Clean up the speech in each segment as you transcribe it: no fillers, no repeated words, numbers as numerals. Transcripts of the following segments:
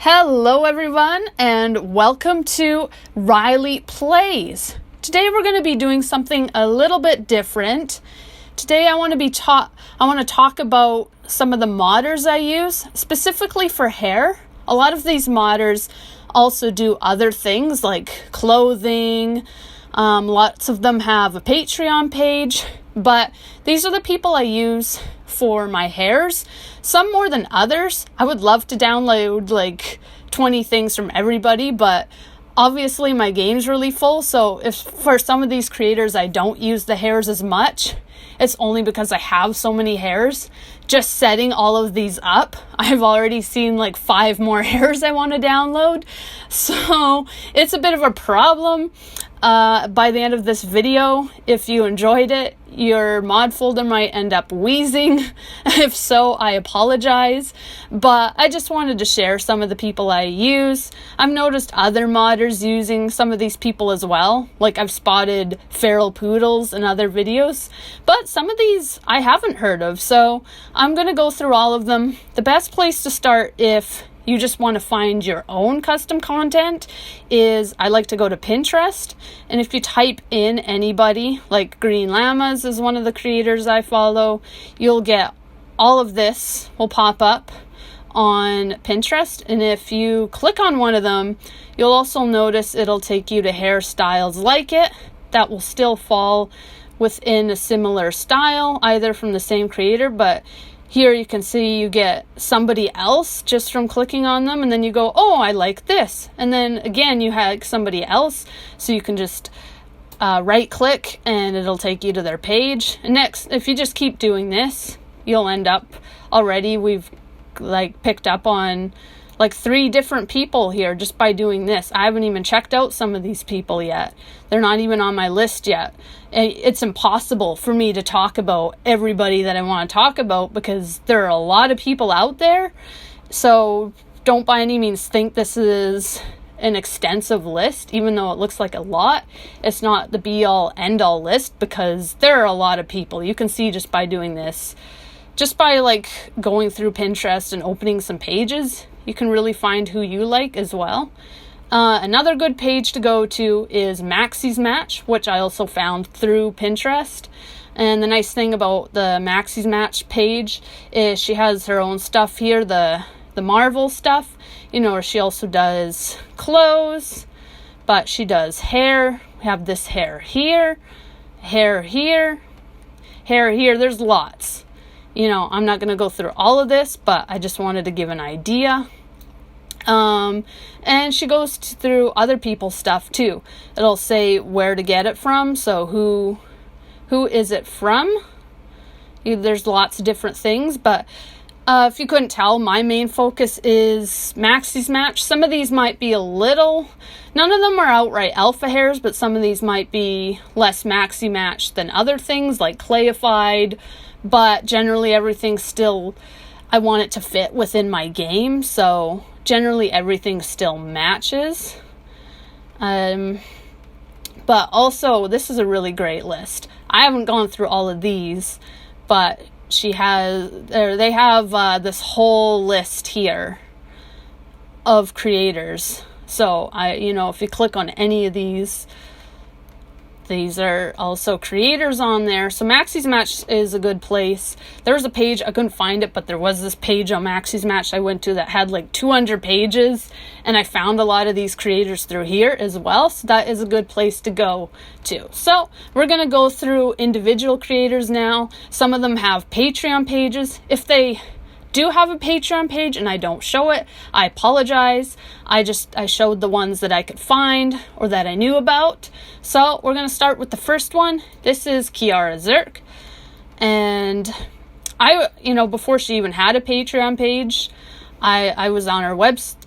Hello everyone and welcome to Riley Plays. Today we're going to be doing something a little bit different. Today I want to talk about some of the modders I use specifically for hair. A lot of these modders also do other things like clothing. Lots of them have a Patreon page, but these are the people I use for my hairs. Some more than others. I would love to download like 20 things from everybody, but obviously my game's really full, so if for some of these creators I don't use the hairs as much, it's only because I have so many hairs. Just setting all of these up, I've already seen like 5 more hairs I want to download, so it's a bit of a problem. By the end of this video, if you enjoyed it, your mod folder might end up wheezing. If so, I apologize. But I just wanted to share some of the people I use. I've noticed other modders using some of these people as well. Like I've spotted feral poodles in other videos. But some of these I haven't heard of, so I'm going to go through all of them. The best place to start if you just want to find your own custom content is I like to go to Pinterest, and if you type in anybody, like Green Llamas is one of the creators I follow, you'll get all of this will pop up on Pinterest, and if you click on one of them, you'll also notice it'll take you to hairstyles like it that will still fall within a similar style, either from the same creator, but here you can see you get somebody else just from clicking on them, and then you go, oh, I like this. And then again, you have somebody else, so you can just right click and it'll take you to their page. And next, if you just keep doing this, you'll end up we've like picked up on like 3 different people here just by doing this. I haven't even checked out some of these people yet. They're not even on my list yet. And it's impossible for me to talk about everybody that I want to talk about because there are a lot of people out there. So don't by any means think this is an extensive list, even though it looks like a lot. It's not the be-all, end-all list because there are a lot of people. You can see just by doing this, just by like going through Pinterest and opening some pages, you can really find who you like as well. Another good page to go to is Maxis Match, which I also found through Pinterest. And the nice thing about the Maxis Match page is she has her own stuff here, the Marvel stuff, where she also does clothes, but she does hair. We have this hair here, hair here, hair here. There's lots. I'm not going to go through all of this, but I just wanted to give an idea. And she goes through other people's stuff too. It'll say where to get it from. So who is it from? There's lots of different things, but if you couldn't tell, my main focus is Maxis Match. Some of these might be none of them are outright alpha hairs, but some of these might be less Maxi Match than other things like Clayified, but generally everything's still, I want it to fit within my game, so generally everything still matches. But also, this is a really great list. I haven't gone through all of these, but they have this whole list here of creators. So if you click on any of these are also creators on there. So Maxis Match is a good place. There was a page, I couldn't find it, but there was this page on Maxis Match I went to that had like 200 pages, and I found a lot of these creators through here as well. So that is a good place to go to. So we're going to go through individual creators now. Some of them have Patreon pages. If they do have a Patreon page and I don't show it, I apologize. I showed the ones that I could find or that I knew about. So we're going to start with the first one. This is Zerk. And before she even had a Patreon page, I was on her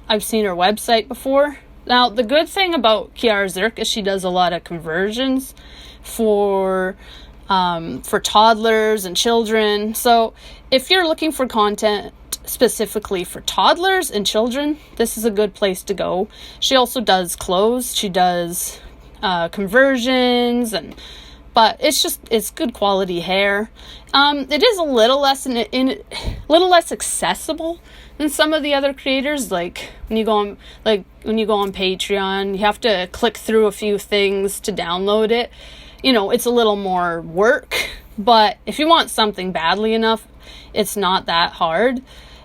I've seen her website before. Now, the good thing about Zerk is she does a lot of conversions for toddlers and children. So if you're looking for content specifically for toddlers and children, this is a good place to go. She also does clothes. She does conversions and but it's good quality hair. It is a little less little less accessible than some of the other creators. Like when you go on Patreon, you have to click through a few things to download it. It's a little more work, but if you want something badly enough, it's not that hard.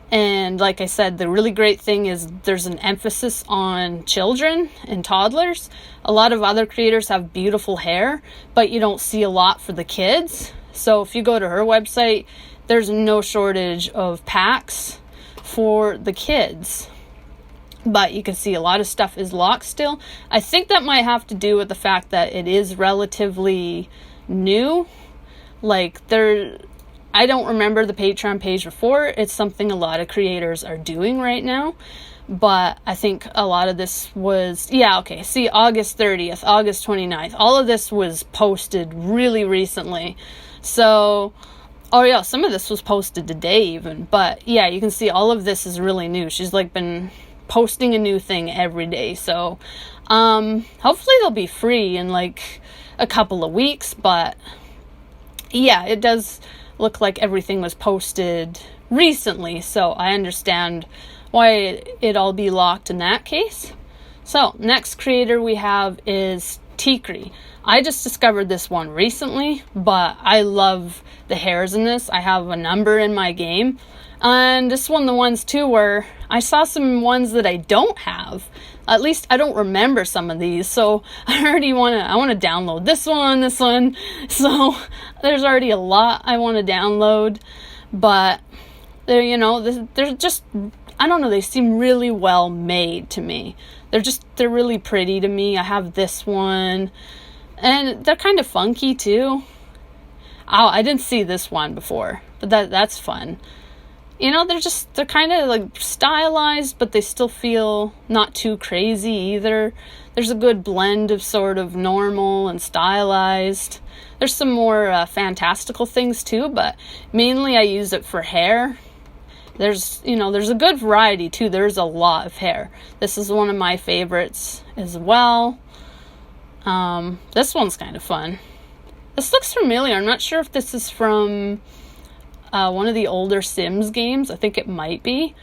And like I said, the really great thing is there's an emphasis on children and toddlers. A lot of other creators have beautiful hair, but you don't see a lot for the kids. So if you go to her website, there's no shortage of packs for the kids. But you can see a lot of stuff is locked still. I think that might have to do with the fact that it is relatively new. I don't remember the Patreon page before. It's something a lot of creators are doing right now. But I think a lot of this was, see, August 30th, August 29th. All of this was posted really recently. So, some of this was posted today even. But yeah, you can see all of this is really new. She's been posting a new thing every day. So, hopefully they'll be free in a couple of weeks. But yeah, it does look like everything was posted recently, so I understand why it'd all be locked in that case. So, next creator we have is Crewy. I just discovered this one recently, but I love the hairs in this. I have a number in my game, and this one, the ones too where I saw some ones that I don't have. At least I don't remember some of these, so I want to download this one. So there's already a lot I want to download, but they're just, I don't know, they seem really well made to me. They're really pretty to me. I have this one, and they're kind of funky too. Oh, I didn't see this one before, but that's fun. They're kind of stylized, but they still feel not too crazy either. There's a good blend of sort of normal and stylized. There's some more fantastical things too, but mainly I use it for hair. There's a good variety too. There's a lot of hair. This is one of my favorites as well. This one's kind of fun. This looks familiar. I'm not sure if this is from one of the older Sims games. I think it might be.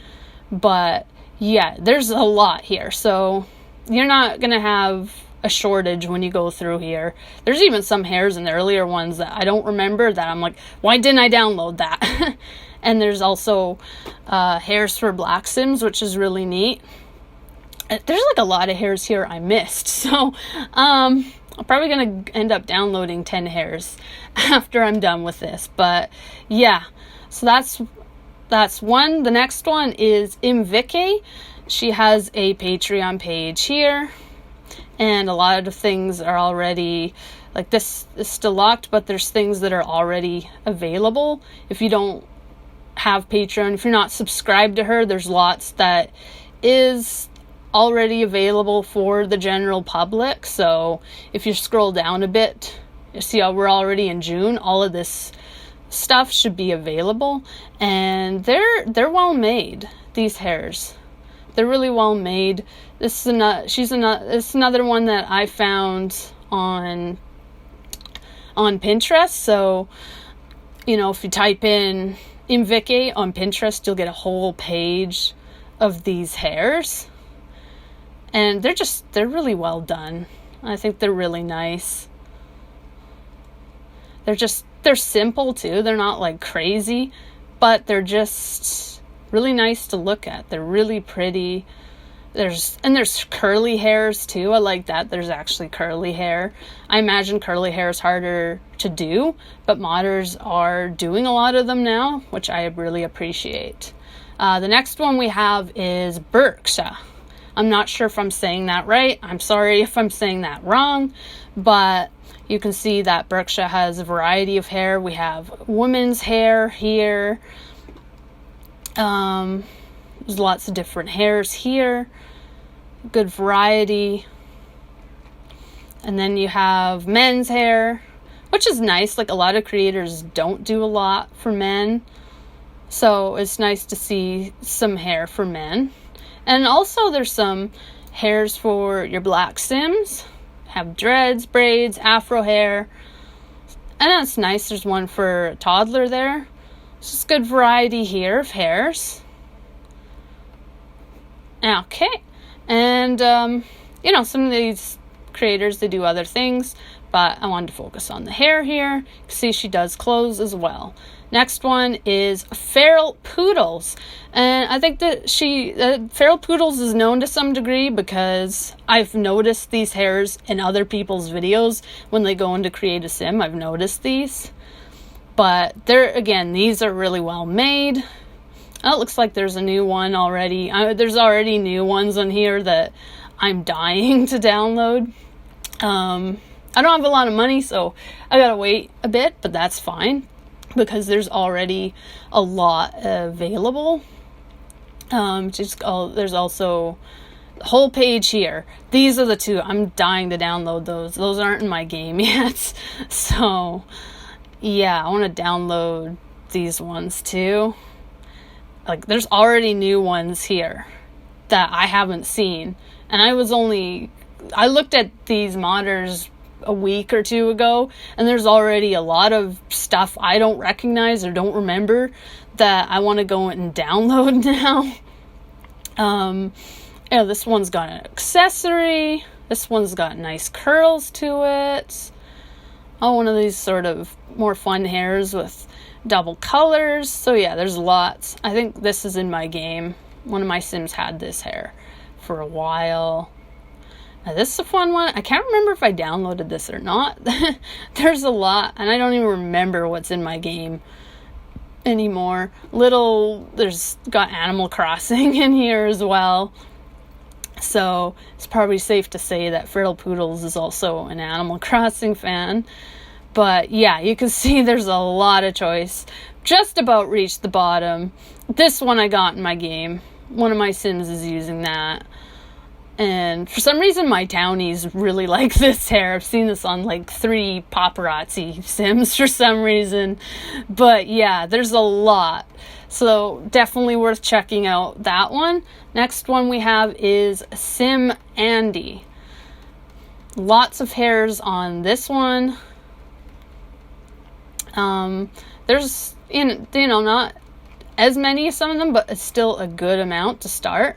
But yeah, there's a lot here. So you're not going to have a shortage when you go through here. There's even some hairs in the earlier ones that I don't remember that I'm like, why didn't I download that? And there's also hairs for Black Sims, which is really neat. There's a lot of hairs here I missed. So I'm probably going to end up downloading 10 hairs after I'm done with this. But yeah, so that's one. The next one is Imvike. She has a Patreon page here, and a lot of things are already, this is still locked, but there's things that are already available. If you don't have Patreon, if you're not subscribed to her, there's lots that is already available for the general public. So if you scroll down a bit, you see how we're already in June. All of this stuff should be available, and they're well made. These hairs, they're really well made. This is another one that I found on Pinterest. So if you type in Imvike on Pinterest, you'll get a whole page of these hairs. And they're really well done. I think they're really nice. They're simple too. They're not crazy, but they're just really nice to look at. They're really pretty. There's curly hairs too. I like that. There's actually curly hair. I imagine curly hair is harder to do, but modders are doing a lot of them now, which I really appreciate. The next one we have is Berkshire. I'm not sure if I'm saying that right. I'm sorry if I'm saying that wrong, but you can see that Berkshire has a variety of hair. We have women's hair here. There's lots of different hairs here. Good variety. And then you have men's hair, which is nice. A lot of creators don't do a lot for men. So it's nice to see some hair for men. And also there's some hairs for your Black Sims. Have dreads, braids, afro hair. And that's nice. There's one for a toddler there. It's just good variety here of hairs. Okay. And, some of these creators, they do other things, but I wanted to focus on the hair here. You can see she does clothes as well. Next one is Feral Poodles. And I think that Feral Poodles is known to some degree because I've noticed these hairs in other people's videos when they go in to create a sim. I've noticed these. But these are really well made. Oh, it looks like there's a new one already. There's already new ones on here that I'm dying to download. I don't have a lot of money, so I gotta wait a bit, but that's fine because there's already a lot available. There's also the whole page here. These are the two. I'm dying to download those. Those aren't in my game yet. So, yeah, I want to download these ones too. Like, there's already new ones here that I haven't seen. And I looked at these modders a week or two ago, and there's already a lot of stuff I don't recognize or don't remember that I want to go and download now. This one's got an accessory. This one's got nice curls to it. One of these sort of more fun hairs with double colors. So yeah, there's lots. I think this is in my game. One of my Sims had this hair for a while. Now, this is a fun one. I can't remember if I downloaded this or not. There's a lot, and I don't even remember what's in my game anymore. There's got Animal Crossing in here as well. So it's probably safe to say that Feral Poodles is also an Animal Crossing fan. But yeah, you can see there's a lot of choice. Just about reached the bottom. This one I got in my game. One of my Sims is using that. And for some reason, my townies really like this hair. I've seen this on like 3 paparazzi Sims for some reason. But yeah, there's a lot. So definitely worth checking out that one. Next one we have is Sim Andy. Lots of hairs on this one. There's, not as many as some of them, but it's still a good amount to start.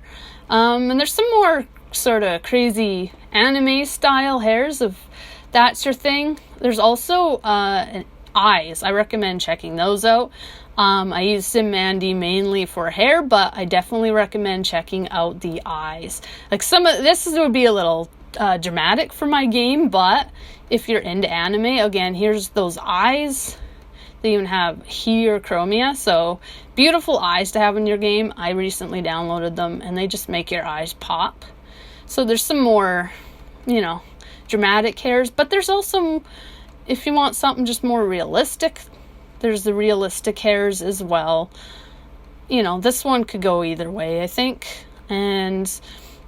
And there's some more sort of crazy anime style hairs if that's your thing. There's also eyes. I recommend checking those out. I use Sim Mandy mainly for hair, but I definitely recommend checking out the eyes. Like this would be a little dramatic for my game, but if you're into anime, again, here's those eyes. They even have Chromia, so beautiful eyes to have in your game. I recently downloaded them, and they just make your eyes pop. So there's some more, dramatic hairs, but there's also, if you want something just more realistic, there's the realistic hairs as well. This one could go either way, I think. And,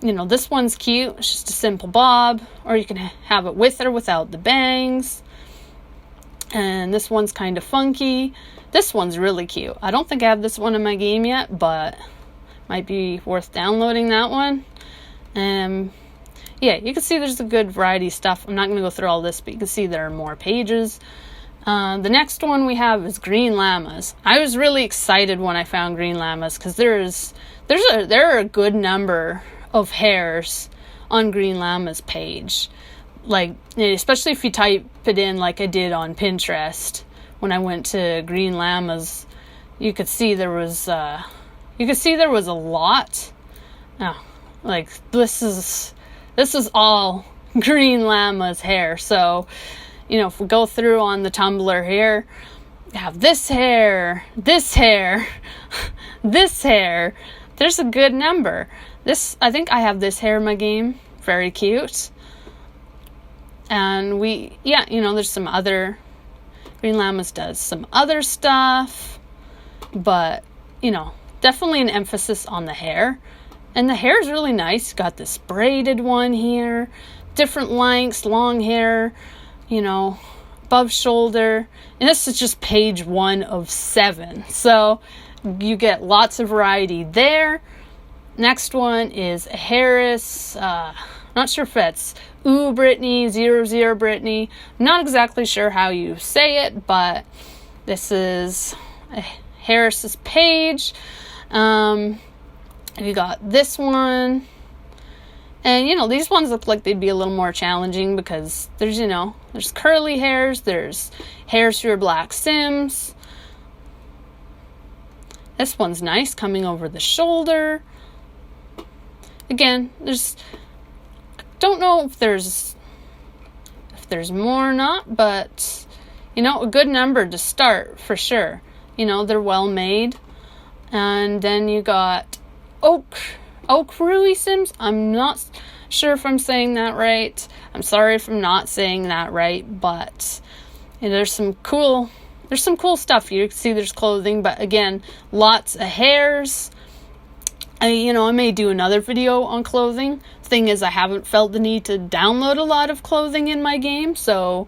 this one's cute. It's just a simple bob, or you can have it with or without the bangs. And this one's kind of funky. This one's really cute. I don't think I have this one in my game yet, but might be worth downloading that one. Yeah, you can see there's a good variety of stuff. I'm not going to go through all this, but you can see there are more pages. The next one we have is Green Llamas. I was really excited when I found Green Llamas because there are a good number of hairs on Green Llamas page. Like, especially if you type it in like I did on Pinterest when I went to Green Llamas, you could see there was a lot. Oh, like this is all Green Llama's hair. So, if we go through on the Tumblr here, we have this hair, this hair, this hair. There's a good number. I think I have this hair in my game. Very cute. And there's some other, Green Llamas does some other stuff, but, definitely an emphasis on the hair. And the hair is really nice. Got this braided one here, different lengths, long hair, above shoulder. And this is just page 1 of 7. So you get lots of variety there. Next one is Harris. Not sure if it's Ooh Brittany, 00 Brittany. Not exactly sure how you say it, but this is Harris's page. You got this one. And, these ones look like they'd be a little more challenging because there's curly hairs, there's hairs for your black Sims. This one's nice, coming over the shoulder. Again, don't know if there's more or not, but, a good number to start for sure. They're well made. And then you got Crewy Sims. I'm not sure if I'm saying that right. I'm sorry if I'm not saying that right, but there's some cool stuff. You can see there's clothing, but again, lots of hairs. I may do another video on clothing. Thing is, I haven't felt the need to download a lot of clothing in my game, so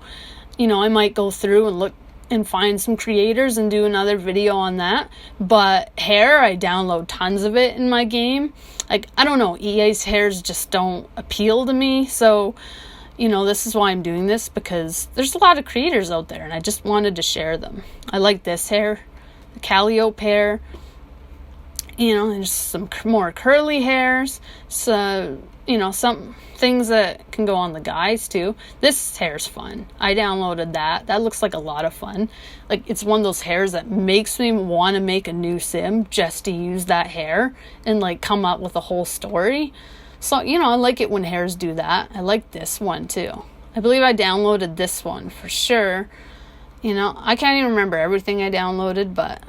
I might go through and look and find some creators and do another video on that. But hair, I download tons of it in my game. Like, I don't know, EA's hairs just don't appeal to me. So, this is why I'm doing this, because there's a lot of creators out there and I just wanted to share them. I like this hair, the Calliope hair. There's some more curly hairs. So, some things that can go on the guys too. This hair's fun. I downloaded that. That looks like a lot of fun. Like, it's one of those hairs that makes me want to make a new sim just to use that hair and like come up with a whole story. So, I like it when hairs do that. I like this one too. I believe I downloaded this one for sure. I can't even remember everything I downloaded, but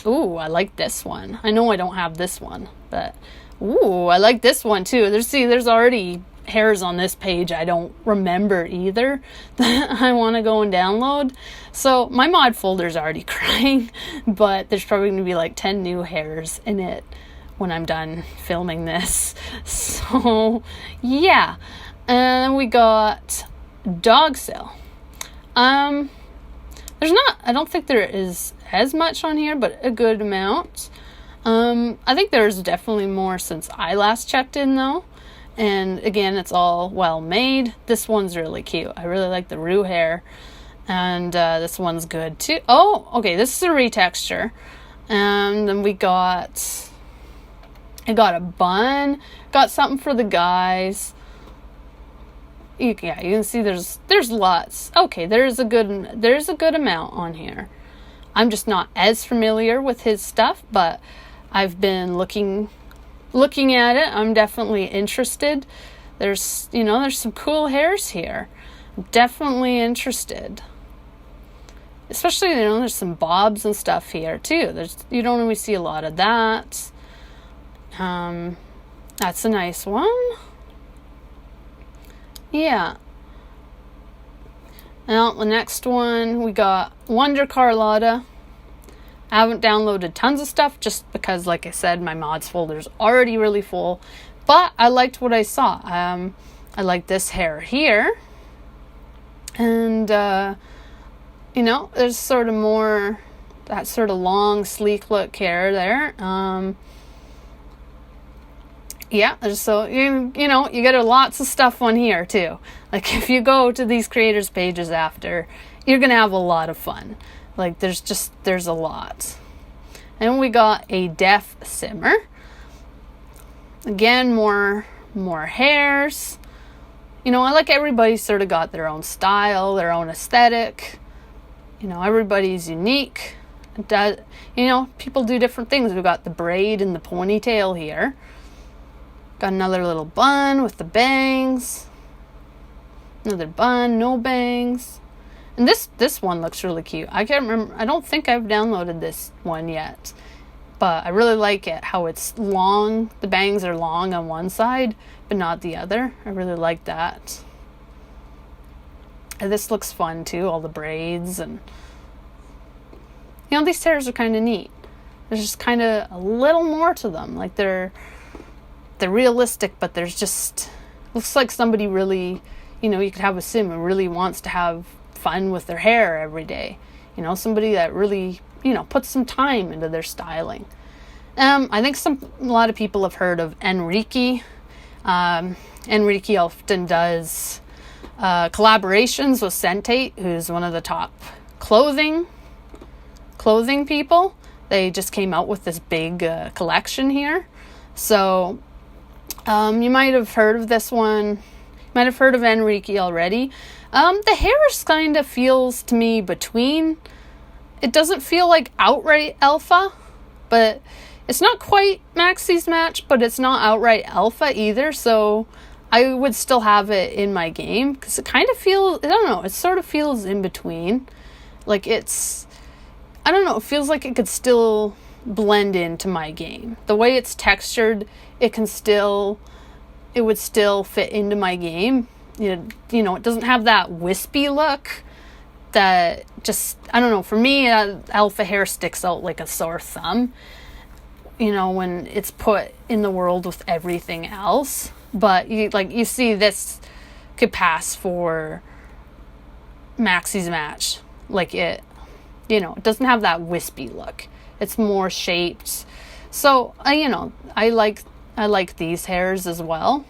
ooh, I like this one. I know I don't have this one, but ooh, I like this one too. There's already hairs on this page I don't remember either that I want to go and download. So my mod folder's already crying, but there's probably going to be like 10 new hairs in it when I'm done filming this. So yeah. And we got dog sale. I don't think there is as much on here, but a good amount. I think there's definitely more since I last checked in though. And again, it's all well made. This one's really cute. I really like the roux hair. And this one's good too. Oh, okay, this is a retexture. And then I got a bun. Got something for the guys. You can see there's lots. Okay, there's a good amount on here. I'm just not as familiar with his stuff, but I've been looking at it. I'm definitely interested. There's some cool hairs here. I'm definitely interested. Especially, there's some bobs and stuff here too. You don't always see a lot of that. That's a nice one. Yeah. Now, the next one, we got Wonder Carlotta. I haven't downloaded tons of stuff just because, like I said, my mods folder's already really full. But I liked what I saw. I like this hair here. And, there's sort of more, that sort of long, sleek look hair there. Yeah, so, you get lots of stuff on here, too. Like, if you go to these creators' pages after, you're going to have a lot of fun. Like, there's a lot. And we got a deaf simmer. Again, more hairs. I like everybody sort of got their own style, their own aesthetic. Everybody's unique. People do different things. We've got the braid and the ponytail here. Got another little bun with the bangs. Another bun, no bangs. And this one looks really cute. I can't remember. I don't think I've downloaded this one yet. But I really like it, how it's long. The bangs are long on one side, but not the other. I really like that. And this looks fun too, all the braids. And these hairs are kind of neat. There's just kind of a little more to them. Like they're realistic, but there's just, looks like somebody really, you could have a sim who really wants to have fun with their hair every day. Somebody that really, puts some time into their styling. I think a lot of people have heard of Enrique. Enrique often does collaborations with Sentate, who's one of the top clothing people. They just came out with this big collection here. So you might have heard of this one. You might have heard of Enrique already. The hair kind of feels to me between. It doesn't feel like outright alpha, but it's not quite Maxis Match, but it's not outright alpha either. So I would still have it in my game because it kind of feels, I don't know, it sort of feels in between. Like I don't know, it feels like it could still blend into my game. The way it's textured, it would still fit into my game. You know, it doesn't have that wispy look that just, I don't know, for me, alpha hair sticks out like a sore thumb, you know, when it's put in the world with everything else. But you see this could pass for Maxis Match. Like it doesn't have that wispy look. It's more shaped. So, I like these hairs as well.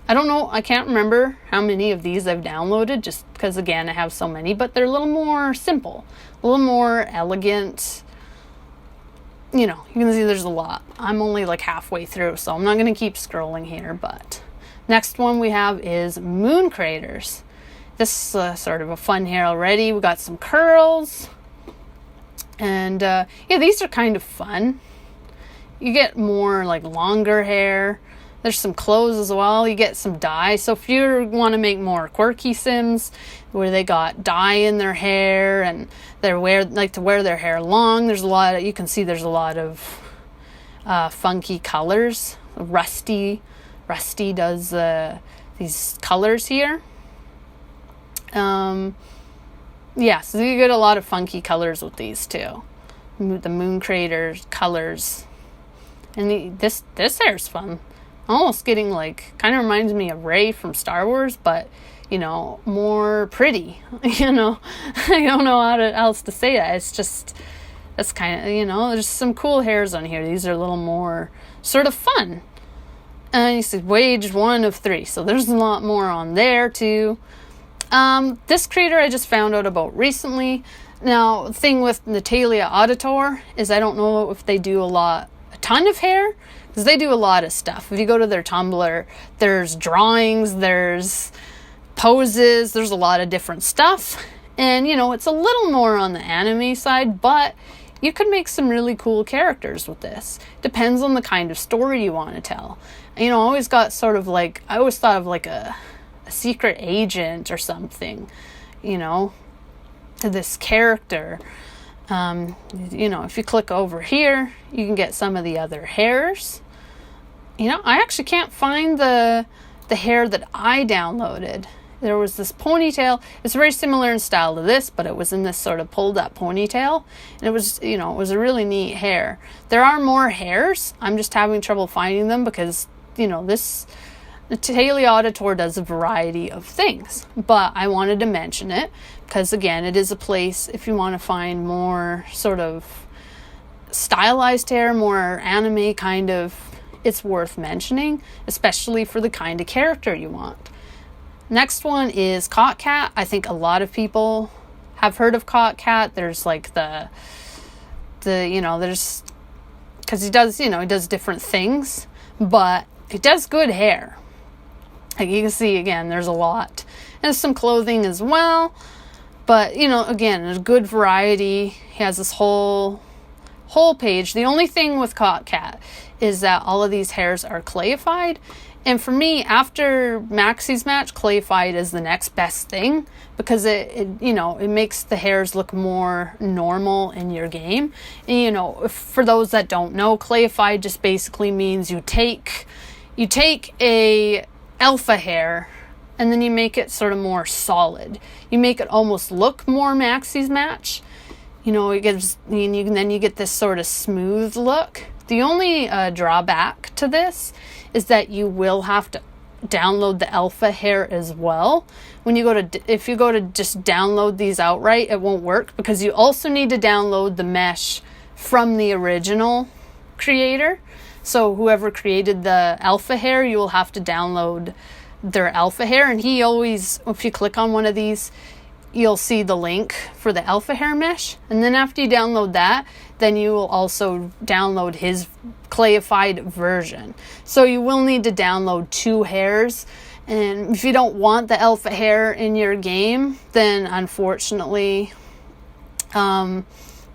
I don't know, I can't remember how many of these I've downloaded just because, again, I have so many, but they're a little more simple, a little more elegant. You can see there's a lot. I'm only like halfway through, so I'm not going to keep scrolling here, but next one we have is Moon Craters. This is sort of a fun hair already. We got some curls. And these are kind of fun. You get more like longer hair. There's some clothes as well. You get some dye. So if you want to make more quirky Sims where they got dye in their hair and they like to wear their hair long, you can see there's a lot of funky colors. Rusty does these colors here. So you get a lot of funky colors with these too. The Moon Craters colors. And this hair's fun. Almost getting kind of reminds me of Rey from Star Wars, but, more pretty. I don't know how else to say that. It's just, that's kind of, there's some cool hairs on here. These are a little more sort of fun. And you see wage 1 of 3. So there's a lot more on there too. This creator I just found out about recently. Now, the thing with Natalia Auditor is I don't know if they do a ton of hair, because they do a lot of stuff. If you go to their Tumblr, there's drawings, there's poses, there's a lot of different stuff. And, it's a little more on the anime side, but you could make some really cool characters with this. Depends on the kind of story you want to tell. I always got I always thought of a secret agent or something, to this character. If you click over here, you can get some of the other hairs. I actually can't find the hair that I downloaded. There was this ponytail. It's very similar in style to this, but it was in this sort of pulled up ponytail. And it was, it was a really neat hair. There are more hairs. I'm just having trouble finding them because, this Natalia Auditor does a variety of things. But I wanted to mention it because, again, it is a place if you want to find more sort of stylized hair, more anime kind of, it's worth mentioning, especially for the kind of character you want. Next one is CotCat. I think a lot of people have heard of CotCat. There's there's, because he does different things, but he does good hair. Like you can see, again, there's a lot. And there's some clothing as well. But, again, there's a good variety. He has this whole page. The only thing with CotCat is that all of these hairs are clayified. And for me, after Maxis Match, clayified is the next best thing because it makes the hairs look more normal in your game. And, for those that don't know, clayified just basically means you take a alpha hair and then you make it sort of more solid. You make it almost look more Maxis Match. It gives, then you get this sort of smooth look. The only drawback to this is that you will have to download the alpha hair as well. If you go to just download these outright, it won't work because you also need to download the mesh from the original creator. So whoever created the alpha hair, you will have to download their alpha hair. And he always, if you click on one of these, you'll see the link for the alpha hair mesh. And then after you download that, then you will also download his clayified version. So you will need to download 2 hairs. And if you don't want the alpha hair in your game, then unfortunately,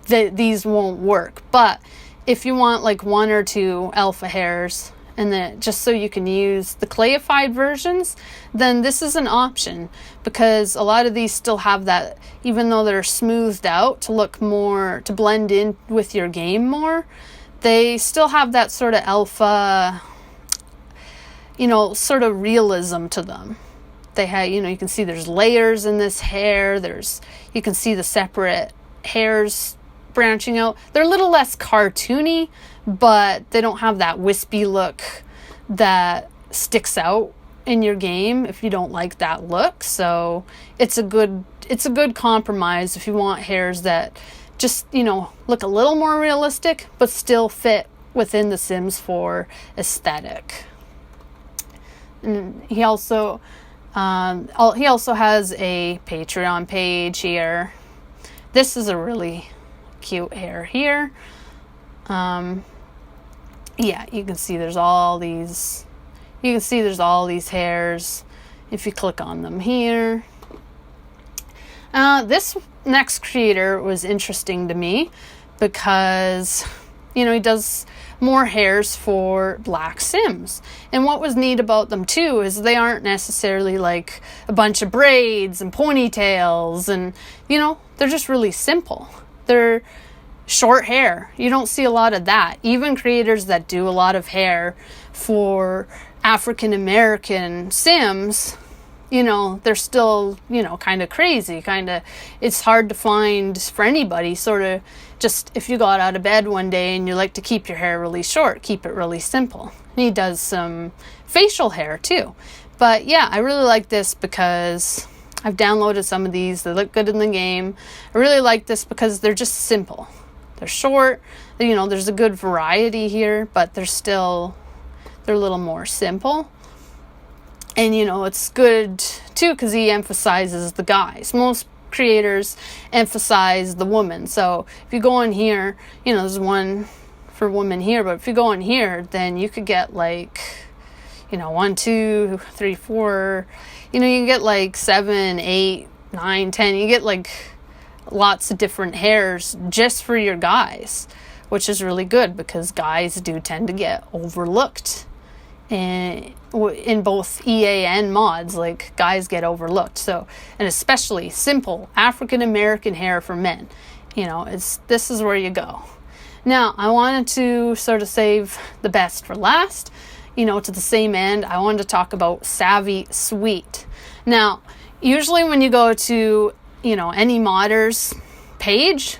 these won't work. But if you want like 1 or 2 alpha hairs, and then just so you can use the clayified versions, then this is an option, because a lot of these still have that, even though they're smoothed out to look more, to blend in with your game more, they still have that sort of alpha, sort of realism to them. They have, you can see there's layers in this hair. You can see the separate hairs branching out. They're a little less cartoony, but they don't have that wispy look that sticks out in your game if you don't like that look. So it's a good compromise if you want hairs that just, look a little more realistic, but still fit within the Sims 4 aesthetic. And he also has a Patreon page here. This is a really cute hair here. Yeah, you can see there's all these hairs if you click on them here. This next creator was interesting to me because, he does more hairs for Black Sims. And what was neat about them too is they aren't necessarily like a bunch of braids and ponytails, and, they're just really simple. They're short hair. You don't see a lot of that. Even creators that do a lot of hair for African American Sims, they're still, kind of crazy. It's hard to find for anybody, sort of just if you got out of bed one day and you like to keep your hair really short, keep it really simple. And he does some facial hair too. But yeah, I really like this because I've downloaded some of these. They look good in the game. I really like this because they're just simple. They're short, there's a good variety here, but they're a little more simple. And, it's good too because he emphasizes the guys. Most creators emphasize the woman. So if you go in here, there's one for women here, but if you go in here, then you could get like, 1, 2, 3, 4, you can get like 7, 8, 9, 10, you get like lots of different hairs just for your guys, which is really good because guys do tend to get overlooked in both EA and mods. Like, guys get overlooked. So, and especially simple African American hair for men, this is where you go. Now, I wanted to sort of save the best for last. To the same end, I wanted to talk about Savvy Sweet. Now, usually when you go to any modder's page,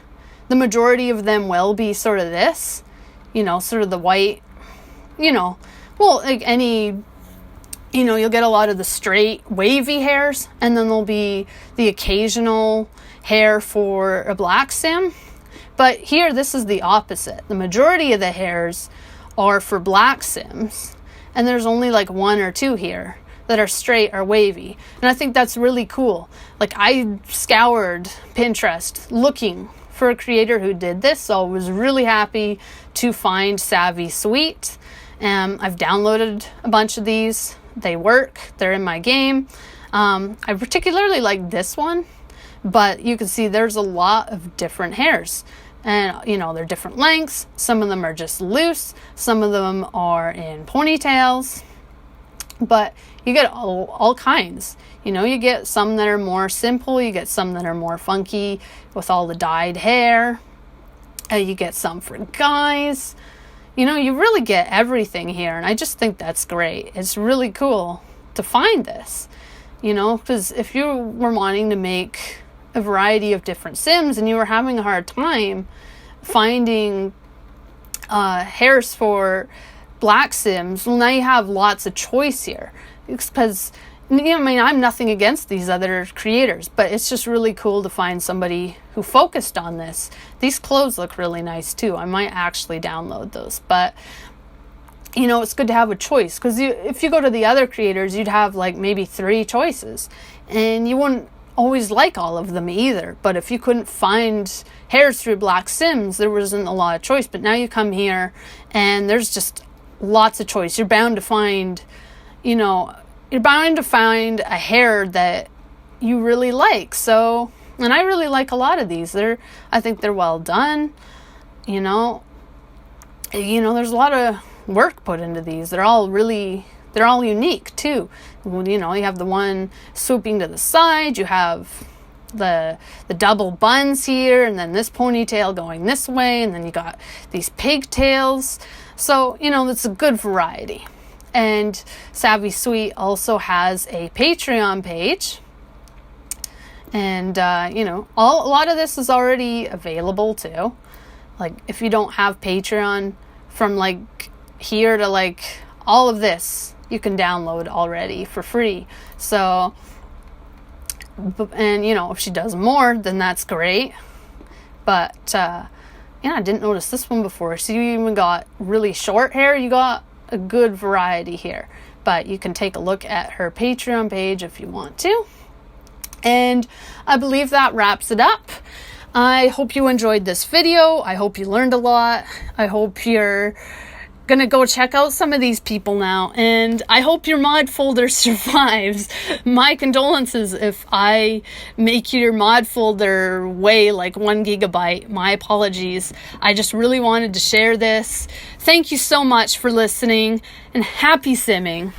the majority of them will be sort of this, sort of the white, like any, you'll get a lot of the straight wavy hairs, and then there'll be the occasional hair for a Black Sim. But here, this is the opposite. The majority of the hairs are for Black Sims, and there's only like 1 or 2 here that are straight or wavy. And I think that's really cool. Like, I scoured Pinterest looking for a creator who did this, so I was really happy to find Savvy Sweet. I've downloaded a bunch of these. They work. They're in my game. I particularly like this one, but you can see there's a lot of different hairs. And, they're different lengths. Some of them are just loose. Some of them are in ponytails. But you get all kinds. You get some that are more simple. You get some that are more funky with all the dyed hair. You get some for guys. You really get everything here. And I just think that's great. It's really cool to find this. Because if you were wanting to make a variety of different Sims and you were having a hard time finding hairs for Black Sims, well, now you have lots of choice here. Because, I mean, I'm nothing against these other creators, but it's just really cool to find somebody who focused on this. These clothes look really nice too. I might actually download those, but you know, it's good to have a choice, because if you go to the other creators, you'd have like maybe 3 choices, and you wouldn't always like all of them either. But if you couldn't find hairs through Black Sims, there wasn't a lot of choice. But now you come here and there's just lots of choice. You're bound to find, you know, you're bound to find a hair that you really like. So, and I really like a lot of these. I think they're well done. You know, there's a lot of work put into these. They're all unique too. You know, you have the one swooping to the side, you have the double buns here, and then this ponytail going this way, and then you got these pigtails. So, you know, it's a good variety. And Savvy Sweet also has a Patreon page. And, you know, a lot of this is already available too. Like, if you don't have Patreon, from like here to like all of this, you can download already for free. So, and, you know, if she does more, then that's great. But, yeah, I didn't notice this one before. So you even got really short hair. You got a good variety here. But you can take a look at her Patreon page if you want to. And I believe that wraps it up. I hope you enjoyed this video. I hope you learned a lot. I hope you're gonna go check out some of these people now, and I hope your mod folder survives. My condolences if I make your mod folder weigh like 1 gigabyte. My apologies. I just really wanted to share this. Thank you so much for listening, and happy simming.